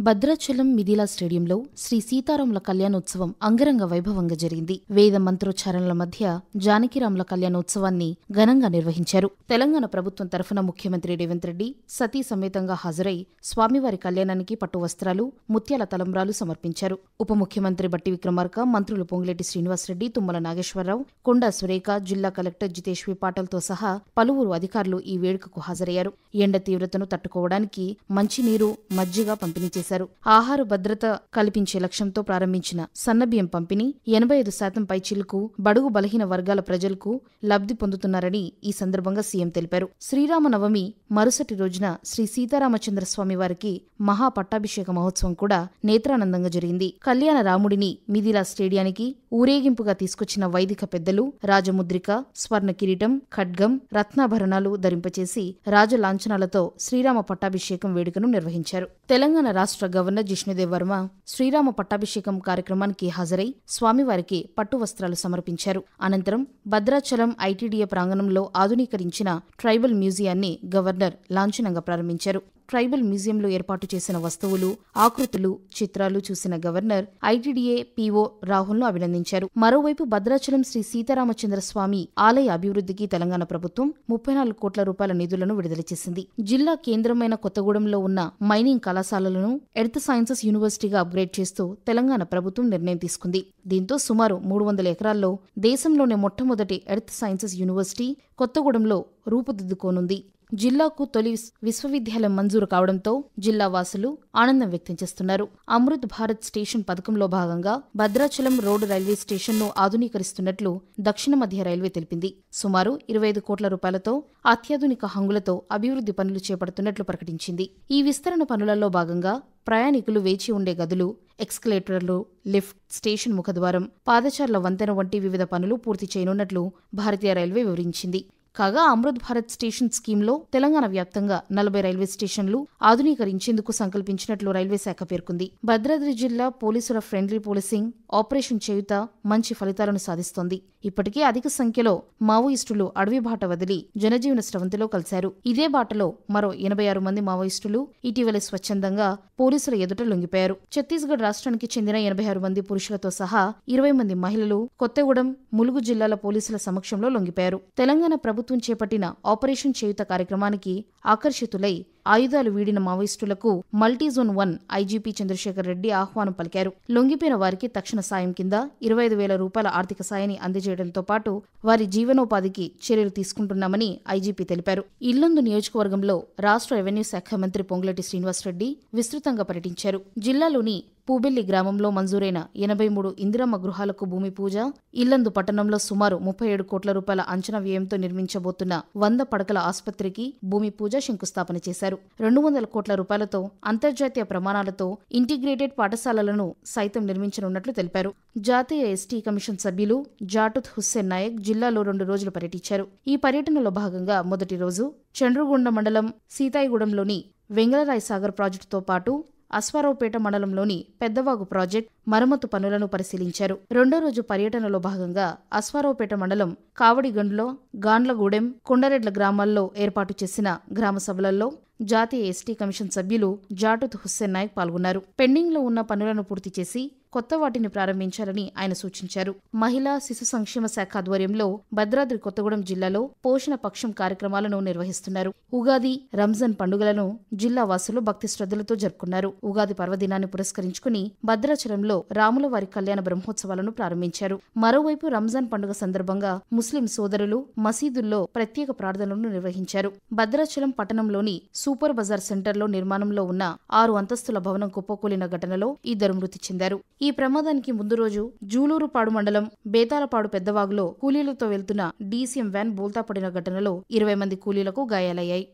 భద్రాచలం మిథిలా స్టేడియంలో శ్రీ సీతారాముల కళ్యాణోత్సవం అంగరంగ వైభవంగా జరిగింది. వేద మంత్రోచ్చారణల మధ్య జానకిరాముల కళ్యాణోత్సవాన్ని ఘనంగా నిర్వహించారు. తెలంగాణ ప్రభుత్వం తరఫున ముఖ్యమంత్రి రేవంత్ రెడ్డి సతీ సమేతంగా హాజరై స్వామివారి కళ్యాణానికి పట్టు వస్త్రాలు, ముత్యాల తలంబ్రాలు సమర్పించారు. ఉప ముఖ్యమంత్రి బట్టి విక్రమార్క, మంత్రులు పొంగులేటి శ్రీనివాసరెడ్డి, తుమ్మల నాగేశ్వరరావు, కొండా సురేఖ, జిల్లా కలెక్టర్ జితేష్ వి పాటల్తో సహా పలువురు అధికారులు ఈ వేడుకకు హాజరయ్యారు. ఎండ తీవ్రతను తట్టుకోవడానికి మంచినీరు, మజ్జిగ పంపిణీ చేశారు. ఆహార భద్రత కల్పించే లక్ష్యంతో ప్రారంభించిన సన్నబియ్యం పంపిణీ 85% పైచిలుకు బడుగు బలహీన వర్గాల ప్రజలకు లబ్ధి పొందుతున్నారని ఈ సందర్భంగా సీఎం తెలిపారు. శ్రీరామనవమి మరుసటి రోజున శ్రీ సీతారామచంద్ర స్వామి వారికి మహా పట్టాభిషేక మహోత్సవం కూడా నేత్రానందంగా జరిగింది. కళ్యాణ రాముడిని మిథిలా స్టేడియానికి ఊరేగింపుగా తీసుకొచ్చిన వైదిక పెద్దలు రాజముద్రిక, స్వర్ణ కిరీటం, ఖడ్గం, రత్నాభరణాలు ధరింపచేసి రాజలాంఛనాలతో శ్రీరామ పట్టాభిషేకం వేడుకను నిర్వహించారు. తెలంగాణ రాష్ట్ర గవర్నర్ జిష్ణుదేవ్ వర్మ శ్రీరామ పట్టాభిషేకం కార్యక్రమానికి హాజరై స్వామివారికి పట్టు వస్త్రాలు సమర్పించారు. అనంతరం భద్రాచలం ఐటీడీఏ ప్రాంగణంలో ఆధునీకరించిన ట్రైబల్ మ్యూజియాన్ని గవర్నర్ లాంఛనంగా ప్రారంభించారు. ట్రైబల్ మ్యూజియంలో ఏర్పాటు చేసిన వస్తువులు, ఆకృతులు, చిత్రాలు చూసిన గవర్నర్ ఐటీడీఏ పీఓ రాహుల్ను అభినందించారు. మరోవైపు భద్రాచలం శ్రీ సీతారామచంద్ర స్వామి ఆలయ అభివృద్ధికి తెలంగాణ ప్రభుత్వం 34 కోట్ల రూపాయల నిధులను విడుదల చేసింది. జిల్లా కేంద్రమైన కొత్తగూడెంలో ఉన్న మైనింగ్ కళాశాలలను ఎర్త్ సైన్సెస్ యూనివర్సిటీగా అప్గ్రేడ్ చేస్తూ తెలంగాణ ప్రభుత్వం నిర్ణయం తీసుకుంది. దీంతో సుమారు 300 ఎకరాల్లో దేశంలోనే మొట్టమొదటి ఎర్త్ సైన్సెస్ యూనివర్సిటీ కొత్తగూడెంలో రూపుదిద్దుకోనుంది. జిల్లాకు తొలి విశ్వవిద్యాలయం మంజూరు కావడంతో జిల్లా వాసులు ఆనందం వ్యక్తం చేస్తున్నారు. అమృత్ భారత్ స్టేషన్ పథకంలో భాగంగా భద్రాచలం రోడ్డు రైల్వే స్టేషన్ను ఆధునీకరిస్తున్నట్లు దక్షిణ మధ్య రైల్వే తెలిపింది. సుమారు 25 కోట్ల రూపాయలతో అత్యాధునిక హంగులతో అభివృద్ధి పనులు చేపడుతున్నట్లు ప్రకటించింది. ఈ విస్తరణ పనులలో భాగంగా ప్రయాణికులు వేచి ఉండే గదులు, ఎక్స్కలేటర్లు, లిఫ్ట్, స్టేషన్ ముఖద్వారం, పాదచారుల వంతెన వంటి వివిధ పనులు పూర్తి చేయనున్నట్లు భారతీయ రైల్వే వివరించింది. కాగా అమృత్ భారత్ స్టేషన్ స్కీమ్లో తెలంగాణ వ్యాప్తంగా 40 రైల్వే స్టేషన్లు ఆధునీకరించేందుకు సంకల్పించినట్లు రైల్వే శాఖ పేర్కొంది. భద్రాద్రి జిల్లా పోలీసుల ఫ్రెండ్లీ పోలీసింగ్ ఆపరేషన్ చేయుత మంచి ఫలితాలను సాధిస్తోంది. ఇప్పటికే అధిక సంఖ్యలో మావోయిస్టులు అడవి బాట వదిలి జనజీవన స్రవంతిలో కలిశారు. ఇదే బాటలో మరో 86 మంది మావోయిస్టులు ఇటీవలే స్వచ్ఛందంగా పోలీసుల ఎదుట లొంగిపోయారు. ఛత్తీస్గఢ్ రాష్ట్రానికి చెందిన 86 మంది పురుషులతో సహా 20 మంది మహిళలు కొత్తగూడెం, ములుగు జిల్లాల పోలీసుల సమక్షంలో లొంగిపోయారు. తెలంగాణ ప్రభుత్వం చేపట్టిన ఆపరేషన్ చేయుత కార్యక్రమానికి ఆకర్షితులై ఆయుధాలు వీడిన మావోయిస్టులకు మల్టీజోన్ 1 ఐజీపీ చంద్రశేఖర్ రెడ్డి ఆహ్వానం పలికారు. లొంగిపోయిన వారికి తక్షణ సాయం కింద 25,000 రూపాయల ఆర్థిక సాయాన్ని అందజేయడంతో పాటు వారి జీవనోపాధికి చర్యలు తీసుకుంటున్నామని ఐజీపీ తెలిపారు. ఇల్లందు నియోజకవర్గంలో రాష్ట్ర రెవెన్యూ శాఖ మంత్రి పొంగులేటి శ్రీనివాసరెడ్డి విస్తృతంగా పర్యటించారు. జిల్లాలోని పూబెల్లి గ్రామంలో మంజూరైన 83 ఇందిరమ్మ గృహాలకు భూమి పూజ, ఇల్లందు పట్టణంలో సుమారు 37 కోట్ల రూపాయల అంచనా వ్యయంతో నిర్మించబోతున్న 100 పడకల ఆసుపత్రికి భూమి పూజ, శంకుస్థాపన చేశారు. 200 కోట్ల రూపాయలతో అంతర్జాతీయ ప్రమాణాలతో ఇంటిగ్రేటెడ్ పాఠశాలలను సైతం నిర్మించనున్నట్లు తెలిపారు. జాతీయ ఎస్టీ కమిషన్ సభ్యులు జాటుత్ హుస్సేన్ నాయక్ జిల్లాలో 2 రోజులు పర్యటించారు. ఈ పర్యటనలో భాగంగా మొదటి రోజు చండ్రుగొండ మండలం సీతాయిగూడెంలోని వెంగళరాయ్ సాగర్ ప్రాజెక్టుతో పాటు అశ్వారావుపేట మండలంలోని పెద్దవాగు ప్రాజెక్ట్ మరమ్మతు పనులను పరిశీలించారు. రెండో రోజు పర్యటనలో భాగంగా అశ్వారావుపేట మండలం కావడిగండ్లో, గాండ్లగూడెం, కొండరెడ్ల గ్రామాల్లో ఏర్పాటు చేసిన గ్రామ సభలలో జాతీయ ఎస్టీ కమిషన్ సభ్యులు జాటుత్ హుస్సేన్ నాయక్ పాల్గొన్నారు. పెండింగ్లో ఉన్న పనులను పూర్తి చేసి కొత్త వాటిని ప్రారంభించాలని ఆయన సూచించారు. మహిళా శిశు సంక్షేమ శాఖ ఆధ్వర్యంలో భద్రాద్రి కొత్తగూడెం జిల్లాలో పోషణ పక్షం కార్యక్రమాలను నిర్వహిస్తున్నారు. ఉగాది, రంజాన్ పండుగలను జిల్లా వాసులు భక్తి శ్రద్ధలతో జరుపుకున్నారు. ఉగాది పర్వదినాన్ని పురస్కరించుకుని భద్రాచలంలో రాములవారి కళ్యాణ బ్రహ్మోత్సవాలను ప్రారంభించారు. మరోవైపు రంజాన్ పండుగ సందర్భంగా ముస్లిం సోదరులు మసీదుల్లో ప్రత్యేక ప్రార్థనలను నిర్వహించారు. భద్రాచలం పట్టణంలోని సూపర్ బజార్ సెంటర్లో నిర్మాణంలో ఉన్న 6 అంతస్తుల భవనం కుప్పకూలిన ఘటనలో 2 మృతి చెందారు. ఈ ప్రమాదానికి ముందు రోజు జూలూరుపాడు మండలం బేతాలపాడు పెద్దవాగులో కూలీలతో వెళ్తున్న డీసీఎం వ్యాన్ బోల్తా పడిన ఘటనలో 20 మంది కూలీలకు గాయాలయ్యాయి.